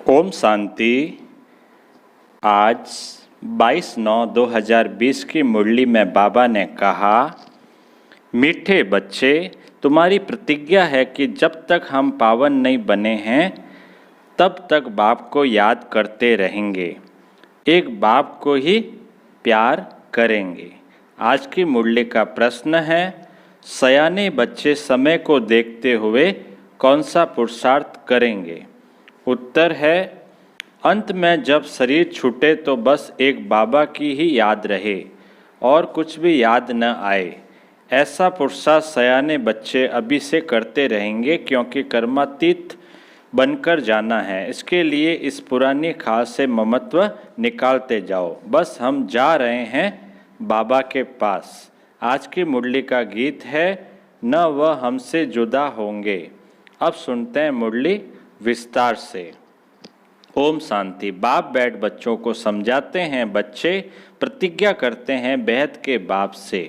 ओम शांति। आज 22/9/2020 की मुरली में बाबा ने कहा, मीठे बच्चे, तुम्हारी प्रतिज्ञा है कि जब तक हम पावन नहीं बने हैं तब तक बाप को याद करते रहेंगे, एक बाप को ही प्यार करेंगे। आज की मुरली का प्रश्न है, सयाने बच्चे समय को देखते हुए कौन सा पुरुषार्थ करेंगे? उत्तर है, अंत में जब शरीर छूटे तो बस एक बाबा की ही याद रहे और कुछ भी याद न आए। ऐसा पुरुषार्थ सयाने बच्चे अभी से करते रहेंगे, क्योंकि कर्मातीत बनकर जाना है। इसके लिए इस पुरानी खाल से ममत्व निकालते जाओ। बस हम जा रहे हैं बाबा के पास। आज की मुरली का गीत है, न वह हमसे जुदा होंगे। अब सुनते हैं मुरली विस्तार से। ओम शांति। बाप बैठ बच्चों को समझाते हैं। बच्चे प्रतिज्ञा करते हैं बेहद के बाप से,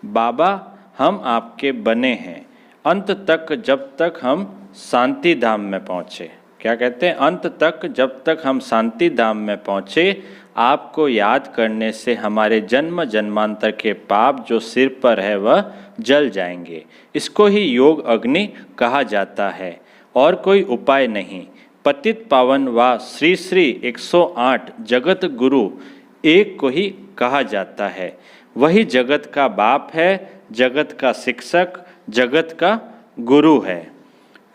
बाबा हम आपके बने हैं अंत तक, जब तक हम शांति धाम में पहुँचे। क्या कहते हैं? अंत तक, जब तक हम शांति धाम में पहुँचे। आपको याद करने से हमारे जन्म जन्मांतर के पाप जो सिर पर है वह जल जाएंगे। इसको ही योग अग्नि कहा जाता है और कोई उपाय नहीं। पतित पावन व श्री श्री 108 जगत गुरु एक को ही कहा जाता है। वही जगत का बाप है, जगत का शिक्षक, जगत का गुरु है।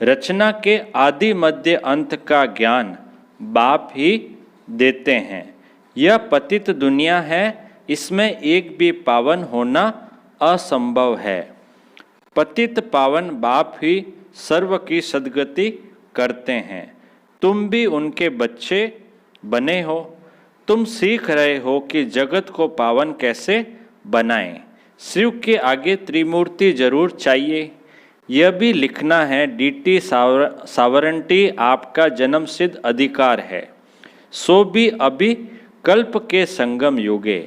रचना के आदि मध्य अंत का ज्ञान बाप ही देते हैं। यह पतित दुनिया है, इसमें एक भी पावन होना असंभव है। पतित पावन बाप ही सर्व की सद्गति करते हैं। तुम भी उनके बच्चे बने हो। तुम सीख रहे हो कि जगत को पावन कैसे बनाएं। शिव के आगे त्रिमूर्ति जरूर चाहिए। यह भी लिखना है, डीटी सावरंटी आपका जन्म सिद्ध अधिकार है। सो भी अभी कल्प के संगम युगे।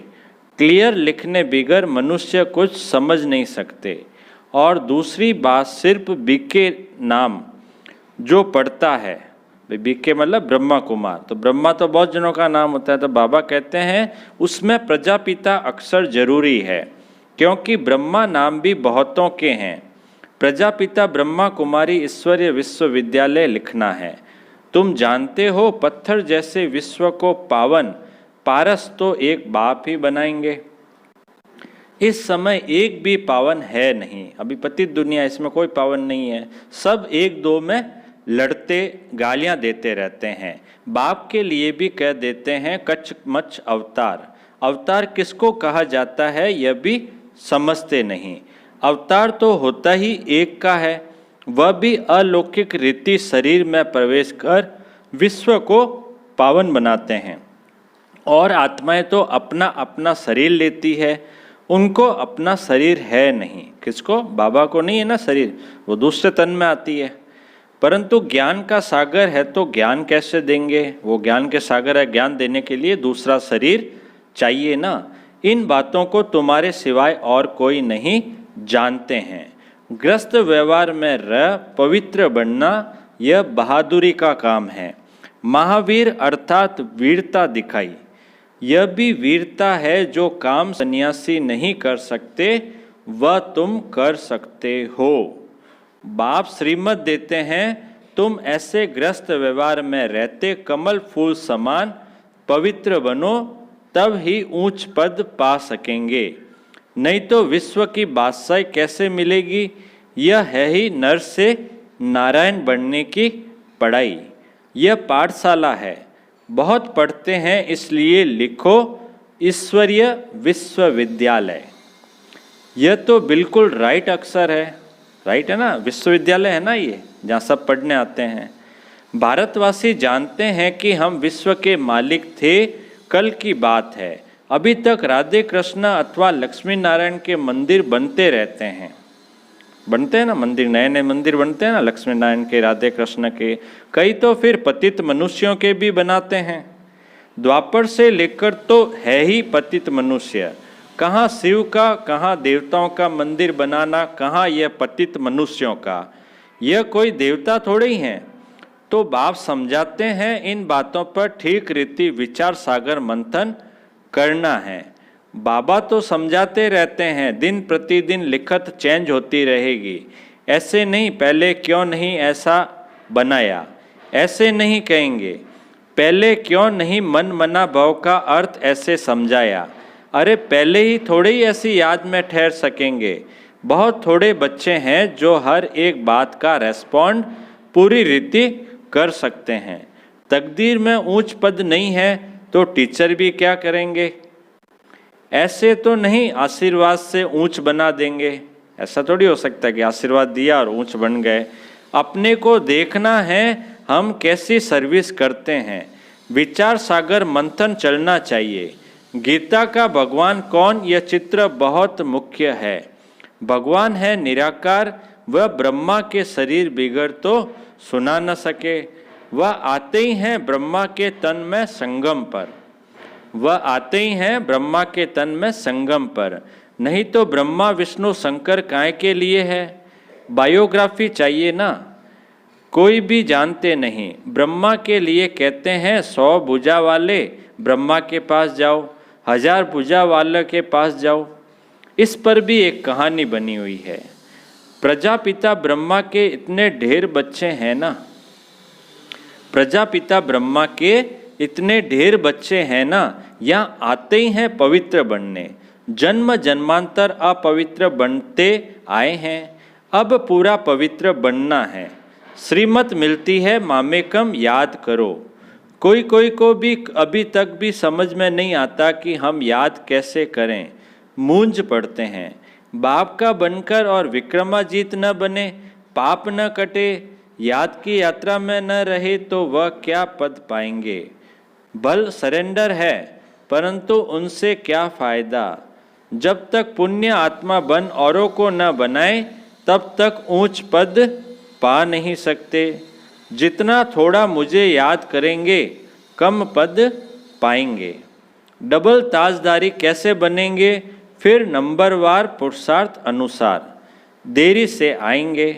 क्लियर लिखने बिगर मनुष्य कुछ समझ नहीं सकते। और दूसरी बात, सिर्फ बीके नाम जो पढ़ता है, बीके मतलब ब्रह्मा कुमार, तो ब्रह्मा तो बहुत जनों का नाम होता है, तो बाबा कहते हैं उसमें प्रजापिता अक्षर जरूरी है, क्योंकि ब्रह्मा नाम भी बहुतों के हैं। प्रजापिता ब्रह्मा कुमारी ईश्वरीय विश्वविद्यालय लिखना है। तुम जानते हो, पत्थर जैसे विश्व को पावन पारस तो एक बाप ही बनाएंगे। इस समय एक भी पावन है नहीं। अभी पतित दुनिया, इसमें कोई पावन नहीं है। सब एक दो में लड़ते गालियां देते रहते हैं। बाप के लिए भी कह देते हैं कच मच अवतार। अवतार किसको कहा जाता है यह भी समझते नहीं। अवतार तो होता ही एक का है, वह भी अलौकिक रीति शरीर में प्रवेश कर विश्व को पावन बनाते हैं। और आत्माएं तो अपना अपना शरीर लेती है, उनको अपना शरीर है नहीं। किसको? बाबा को नहीं है ना शरीर, वो दूसरे तन में आती है। परंतु ज्ञान का सागर है तो ज्ञान कैसे देंगे? वो ज्ञान के सागर है, ज्ञान देने के लिए दूसरा शरीर चाहिए ना। इन बातों को तुम्हारे सिवाय और कोई नहीं जानते हैं। ग्रस्त व्यवहार में रह पवित्र बनना यह बहादुरी का काम है। महावीर अर्थात वीरता दिखाई, यह भी वीरता है। जो काम सन्यासी नहीं कर सकते वह तुम कर सकते हो। बाप श्रीमत देते हैं, तुम ऐसे ग्रस्त व्यवहार में रहते कमल फूल समान पवित्र बनो, तब ही ऊंच पद पा सकेंगे। नहीं तो विश्व की बादशाही कैसे मिलेगी? यह है ही नर से नारायण बनने की पढ़ाई। यह पाठशाला है। बहुत पढ़ते हैं इसलिए लिखो ईश्वरीय विश्वविद्यालय। यह तो बिल्कुल राइट अक्षर है, राइट है ना। विश्वविद्यालय है ना ये, जहाँ सब पढ़ने आते हैं। भारतवासी जानते हैं कि हम विश्व के मालिक थे, कल की बात है। अभी तक राधे कृष्ण अथवा लक्ष्मी नारायण के मंदिर बनते रहते हैं। बनते हैं ना मंदिर, नए नए मंदिर बनते हैं ना, लक्ष्मी नारायण के, राधे कृष्ण के। कई तो फिर पतित मनुष्यों के भी बनाते हैं। द्वापर से लेकर तो है ही पतित मनुष्य। कहाँ शिव का, कहाँ देवताओं का मंदिर बनाना, कहाँ यह पतित मनुष्यों का। यह कोई देवता थोड़े ही हैं। तो बाप समझाते हैं इन बातों पर ठीक रीति विचार सागर मंथन करना है। बाबा तो समझाते रहते हैं दिन प्रतिदिन लिखत चेंज होती रहेगी, ऐसे नहीं पहले क्यों नहीं ऐसा बनाया, ऐसे नहीं कहेंगे पहले क्यों नहीं मन मना भाव का अर्थ ऐसे समझाया, अरे पहले ही थोड़े ही ऐसी याद में ठहर सकेंगे। बहुत थोड़े बच्चे हैं जो हर एक बात का रेस्पॉन्ड पूरी रीति कर सकते हैं। तकदीर में ऊंच पद नहीं है तो टीचर भी क्या करेंगे, ऐसे तो नहीं आशीर्वाद से ऊंच बना देंगे। ऐसा थोड़ी हो सकता है कि आशीर्वाद दिया और ऊंच बन गए। अपने को देखना है हम कैसी सर्विस करते हैं। विचार सागर मंथन चलना चाहिए। गीता का भगवान कौन, यह चित्र बहुत मुख्य है। भगवान है निराकार, वह ब्रह्मा के शरीर बिगड़ तो सुना न सके। वह आते ही हैं ब्रह्मा के तन में संगम पर, वह आते ही हैं ब्रह्मा के तन में संगम पर, नहीं तो ब्रह्मा विष्णु शंकर काय के लिए है। बायोग्राफी चाहिए ना, कोई भी जानते नहीं। ब्रह्मा के लिए कहते हैं 100 भुजा वाले ब्रह्मा के पास जाओ, 1000 भुजा वाले के पास जाओ। इस पर भी एक कहानी बनी हुई है। प्रजापिता ब्रह्मा के इतने ढेर बच्चे हैं ना, प्रजापिता ब्रह्मा के इतने ढेर बच्चे हैं ना, यहाँ आते ही हैं पवित्र बनने। जन्म जन्मांतर अपवित्र बनते आए हैं, अब पूरा पवित्र बनना है। श्रीमत मिलती है मामेकम याद करो। कोई कोई को भी अभी तक भी समझ में नहीं आता कि हम याद कैसे करें, मूंझ पड़ते हैं। बाप का बनकर और विक्रमाजीत न बने, पाप न कटे, याद की यात्रा में न रहे तो वह क्या पद पाएंगे। बल सरेंडर है परंतु उनसे क्या फायदा। जब तक पुण्य आत्मा बन औरों को न बनाए तब तक ऊंच पद पा नहीं सकते। जितना थोड़ा मुझे याद करेंगे कम पद पाएंगे। डबल ताजदारी कैसे बनेंगे, फिर नंबरवार पुरुषार्थ अनुसार देरी से आएंगे।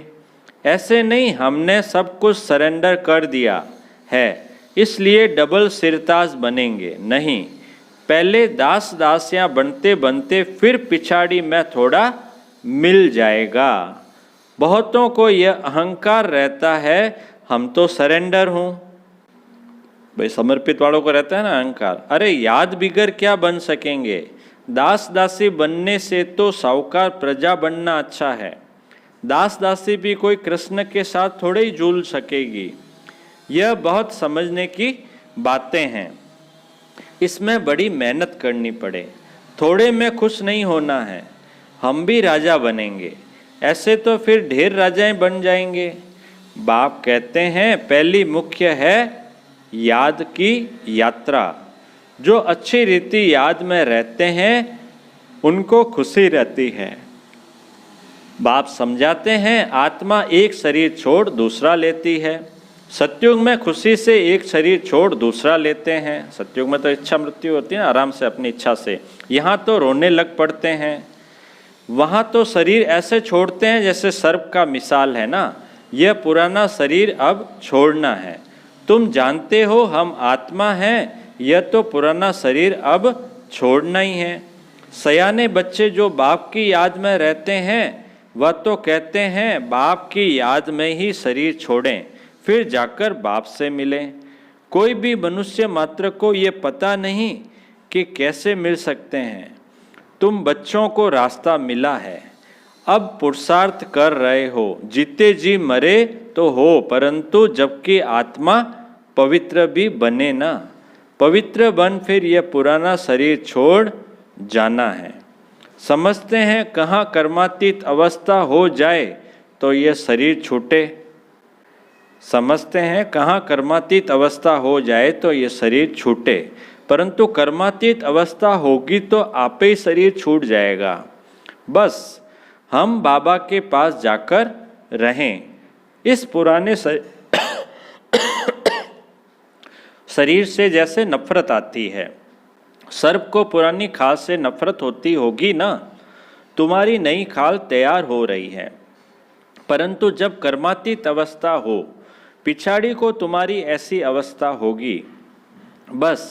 ऐसे नहीं हमने सब कुछ सरेंडर कर दिया है इसलिए डबल सिरताज बनेंगे, नहीं। पहले दास दासियां बनते बनते फिर पिछाड़ी में थोड़ा मिल जाएगा। बहुतों को यह अहंकार रहता है हम तो सरेंडर हूँ, भाई समर्पित वालों को रहता है ना अहंकार। अरे याद बिगर क्या बन सकेंगे। दास दासी बनने से तो साहूकार प्रजा बनना अच्छा है। दास दासी भी कोई कृष्ण के साथ थोड़े ही झूल सकेगी। यह बहुत समझने की बातें हैं, इसमें बड़ी मेहनत करनी पड़े। थोड़े में खुश नहीं होना है। हम भी राजा बनेंगे, ऐसे तो फिर ढेर राजाएं बन जाएंगे। बाप कहते हैं पहली मुख्य है याद की यात्रा। जो अच्छी रीति याद में रहते हैं उनको खुशी रहती है। बाप समझाते हैं आत्मा एक शरीर छोड़ दूसरा लेती है। सतयुग में खुशी से एक शरीर छोड़ दूसरा लेते हैं। सतयुग में तो इच्छा मृत्यु होती है ना, आराम से अपनी इच्छा से। यहाँ तो रोने लग पड़ते हैं। वहाँ तो शरीर ऐसे छोड़ते हैं जैसे सर्प का मिसाल है ना। यह पुराना शरीर अब छोड़ना है। तुम जानते हो हम आत्मा हैं, यह तो पुराना शरीर अब छोड़ना ही है। सयाने बच्चे जो बाप की याद में रहते हैं वह तो कहते हैं बाप की याद में ही शरीर छोड़ें, फिर जाकर बाप से मिलें। कोई भी मनुष्य मात्र को ये पता नहीं कि कैसे मिल सकते हैं। तुम बच्चों को रास्ता मिला है, अब पुरुषार्थ कर रहे हो। जीते जी मरे तो हो, परंतु जबकि आत्मा पवित्र भी बने ना। पवित्र बन फिर यह पुराना शरीर छोड़ जाना है। समझते हैं कहाँ कर्मातीत अवस्था हो जाए तो यह शरीर छूटे। समझते हैं कहाँ कर्मातीत अवस्था हो जाए तो ये शरीर छूटे, परंतु कर्मातीत अवस्था होगी तो आपे ही शरीर छूट जाएगा। बस हम बाबा के पास जाकर रहें। इस पुराने शरीर से जैसे नफरत आती है, सर्प को पुरानी खाल से नफरत होती होगी ना। तुम्हारी नई खाल तैयार हो रही है, परंतु जब कर्मातीत अवस्था हो पिछाड़ी को तुम्हारी ऐसी अवस्था होगी। बस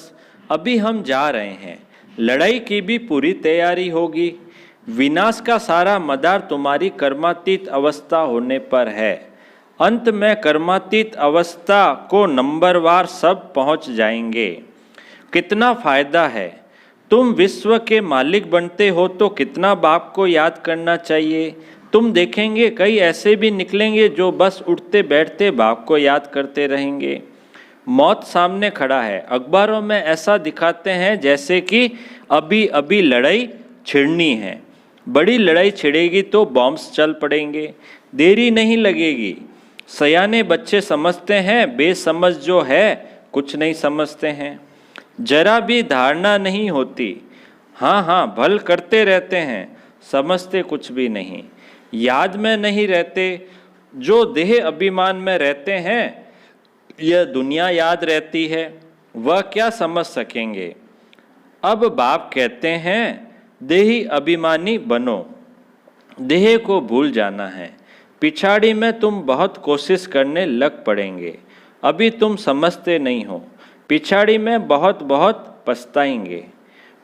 अभी हम जा रहे हैं, लड़ाई की भी पूरी तैयारी होगी। विनाश का सारा मदार तुम्हारी कर्मातीत अवस्था होने पर है। अंत में कर्मातीत अवस्था को नंबरवार सब पहुंच जाएंगे। कितना फायदा है, तुम विश्व के मालिक बनते हो तो कितना बाप को याद करना चाहिए। तुम देखेंगे कई ऐसे भी निकलेंगे जो बस उठते बैठते बाप को याद करते रहेंगे। मौत सामने खड़ा है, अखबारों में ऐसा दिखाते हैं जैसे कि अभी अभी लड़ाई छिड़नी है। बड़ी लड़ाई छिड़ेगी तो बॉम्ब्स चल पड़ेंगे, देरी नहीं लगेगी। सयाने बच्चे समझते हैं, बेसमझ जो है कुछ नहीं समझते हैं। जरा भी धारणा नहीं होती, हाँ हाँ भल करते रहते हैं, समझते कुछ भी नहीं। याद में नहीं रहते, जो देह अभिमान में रहते हैं यह दुनिया याद रहती है, वह क्या समझ सकेंगे। अब बाप कहते हैं देही अभिमानी बनो, देह को भूल जाना है। पिछाड़ी में तुम बहुत कोशिश करने लग पड़ेंगे, अभी तुम समझते नहीं हो, पिछाड़ी में बहुत बहुत पछताएंगे।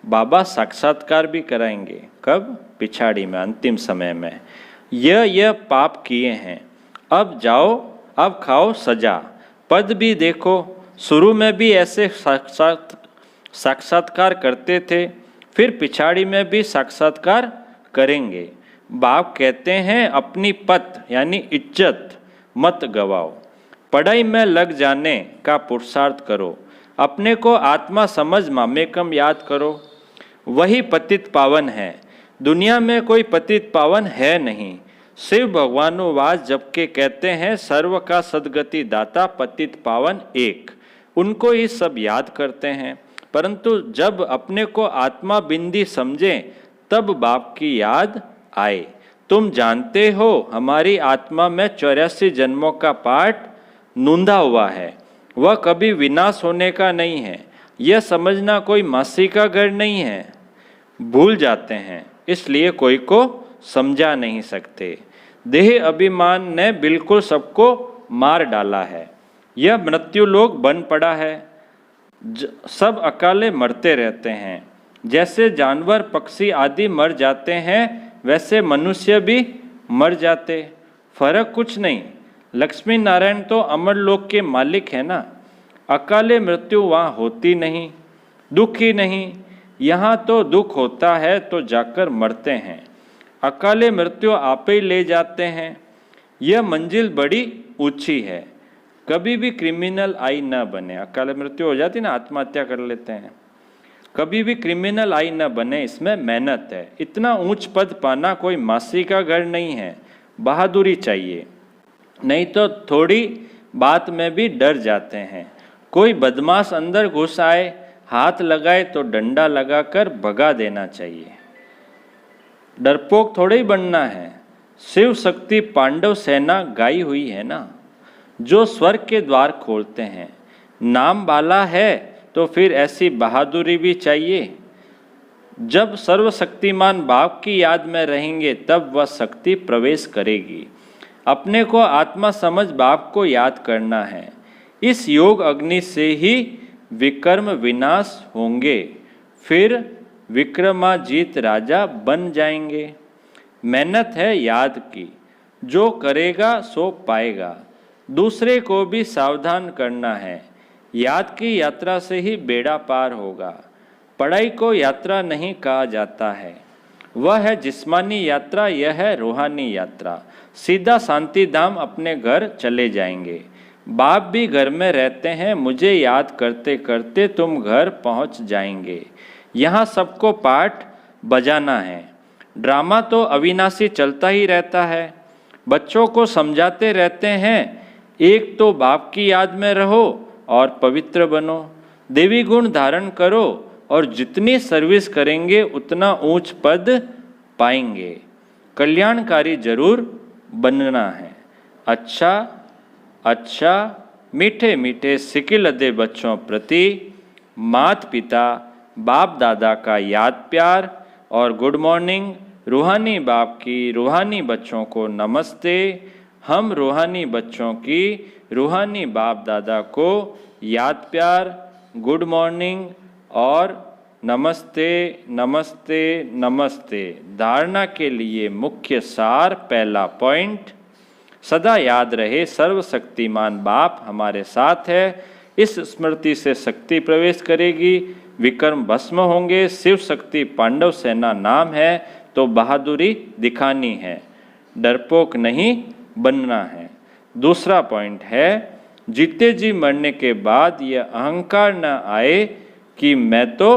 बाबा साक्षात्कार भी कराएंगे, कब? पिछाड़ी में, अंतिम समय में। यह पाप किए हैं, अब जाओ, अब खाओ सजा। पद भी देखो, शुरू में भी ऐसे साक्षात्कार करते थे, फिर पिछाड़ी में भी साक्षात्कार करेंगे। बाप कहते हैं अपनी पत यानी इज्जत मत गवाओ, पढ़ाई में लग जाने का पुरुषार्थ करो, अपने को आत्मा समझ मामेकम याद करो, वही पतित पावन है। दुनिया में कोई पतित पावन है नहीं। शिव भगवानुवास जबकि कहते हैं सर्व का सद्गति दाता पतित पावन एक, उनको ही सब याद करते हैं। परंतु जब अपने को आत्मा बिंदी समझें तब बाप की याद आए। तुम जानते हो हमारी आत्मा में 84 जन्मों का पाठ नूंदा हुआ है, वह कभी विनाश होने का नहीं है। यह समझना कोई मासी का घर नहीं है। भूल जाते हैं, इसलिए कोई को समझा नहीं सकते। देह अभिमान ने बिल्कुल सबको मार डाला है। यह मृत्यु लोक बन पड़ा है, सब अकाले मरते रहते हैं। जैसे जानवर पक्षी आदि मर जाते हैं वैसे मनुष्य भी मर जाते, फर्क कुछ नहीं। लक्ष्मी नारायण तो अमर लोक के मालिक है ना। अकाले मृत्यु वहाँ होती नहीं, दुख ही नहीं। यहाँ तो दुख होता है तो जाकर मरते हैं, अकाले मृत्यु आप ही ले जाते हैं। यह मंजिल बड़ी ऊंची है, कभी भी क्रिमिनल आई न बने। अकाले मृत्यु हो जाती ना, आत्महत्या कर लेते हैं, कभी भी क्रिमिनल आई न बने, इसमें मेहनत है। इतना ऊंच पद पाना कोई मासी का घर नहीं है, बहादुरी चाहिए, नहीं तो थोड़ी बात में भी डर जाते हैं। कोई बदमाश अंदर घुस आए, हाथ लगाए तो डंडा लगाकर भगा देना चाहिए। डरपोक थोड़े ही बनना है। शिव शक्ति पांडव सेना गाई हुई है ना, जो स्वर्ग के द्वार खोलते हैं। नाम वाला है तो फिर ऐसी बहादुरी भी चाहिए। जब सर्वशक्तिमान बाप की याद में रहेंगे तब वह शक्ति प्रवेश करेगी। अपने को आत्मा समझ बाप को याद करना है। इस योग अग्नि से ही विकर्म विनाश होंगे, फिर विक्रमाजीत राजा बन जाएंगे। मेहनत है याद की, जो करेगा सो पाएगा। दूसरे को भी सावधान करना है, याद की यात्रा से ही बेड़ा पार होगा। पढ़ाई को यात्रा नहीं कहा जाता है, वह है जिस्मानी यात्रा, यह है रूहानी यात्रा। सीधा शांति धाम अपने घर चले जाएंगे। बाप भी घर में रहते हैं, मुझे याद करते करते तुम घर पहुंच जाएंगे। यहाँ सबको पाठ बजाना है। ड्रामा तो अविनाशी चलता ही रहता है, बच्चों को समझाते रहते हैं। एक तो बाप की याद में रहो और पवित्र बनो, देवी गुण धारण करो और जितनी सर्विस करेंगे उतना ऊंच पद पाएंगे। कल्याणकारी जरूर बनना है। अच्छा अच्छा मीठे मीठे सिकिलदे बच्चों प्रति माता पिता बाप दादा का याद प्यार और गुड मॉर्निंग। रूहानी बाप की रूहानी बच्चों को नमस्ते। हम रूहानी बच्चों की रूहानी बाप दादा को याद प्यार, गुड मॉर्निंग और नमस्ते नमस्ते नमस्ते। धारणा के लिए मुख्य सार, पहला पॉइंट, सदा याद रहे सर्वशक्तिमान बाप हमारे साथ है। इस स्मृति से शक्ति प्रवेश करेगी, विक्रम भस्म होंगे। शिव शक्ति पांडव सेना नाम है तो बहादुरी दिखानी है, डरपोक नहीं बनना है। दूसरा पॉइंट है, जीते जी मरने के बाद यह अहंकार न आए कि मैं तो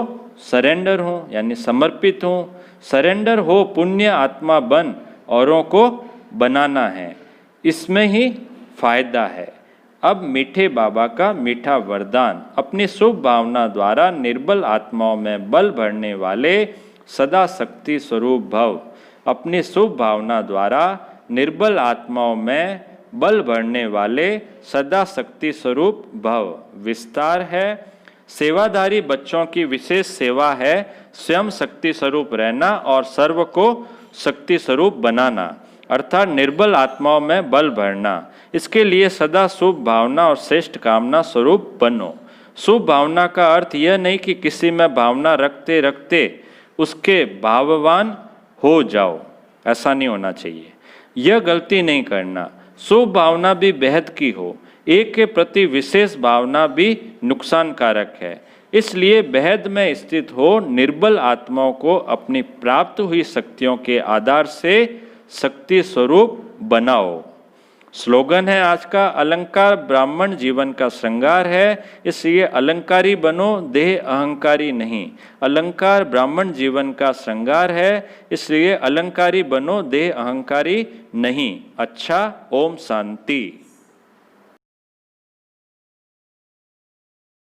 सरेंडर हूँ, यानी समर्पित हूँ। सरेंडर हो, पुण्य आत्मा बन, औरों को बनाना है, इसमें ही फायदा है। अब मीठे बाबा का मीठा वरदान, अपनी शुभ भावना द्वारा निर्बल आत्माओं में बल भरने वाले सदा शक्ति स्वरूप भव। अपनी शुभ भावना द्वारा निर्बल आत्माओं में बल भरने वाले सदा शक्ति स्वरूप भव। विस्तार है, सेवाधारी बच्चों की विशेष सेवा है स्वयं शक्ति स्वरूप रहना और सर्व को शक्ति स्वरूप बनाना, अर्थात निर्बल आत्माओं में बल भरना। इसके लिए सदा शुभ भावना और श्रेष्ठ कामना स्वरूप बनो। शुभ भावना का अर्थ यह नहीं कि किसी में भावना रखते रखते उसके भाववान हो जाओ, ऐसा नहीं होना चाहिए। यह गलती नहीं करना। शुभ भावना भी बेहद की हो, एक के प्रति विशेष भावना भी नुकसानकारक है। इसलिए बेहद में स्थित हो निर्बल आत्माओं को अपनी प्राप्त हुई शक्तियों के आधार से शक्ति स्वरूप बनाओ। स्लोगन है आज का, अलंकार ब्राह्मण जीवन का श्रृंगार है, इसलिए अलंकारी बनो, देह अहंकारी नहीं। अलंकार ब्राह्मण जीवन का श्रृंगार है, इसलिए अलंकारी बनो, देह अहंकारी नहीं। अच्छा, ओम शांति।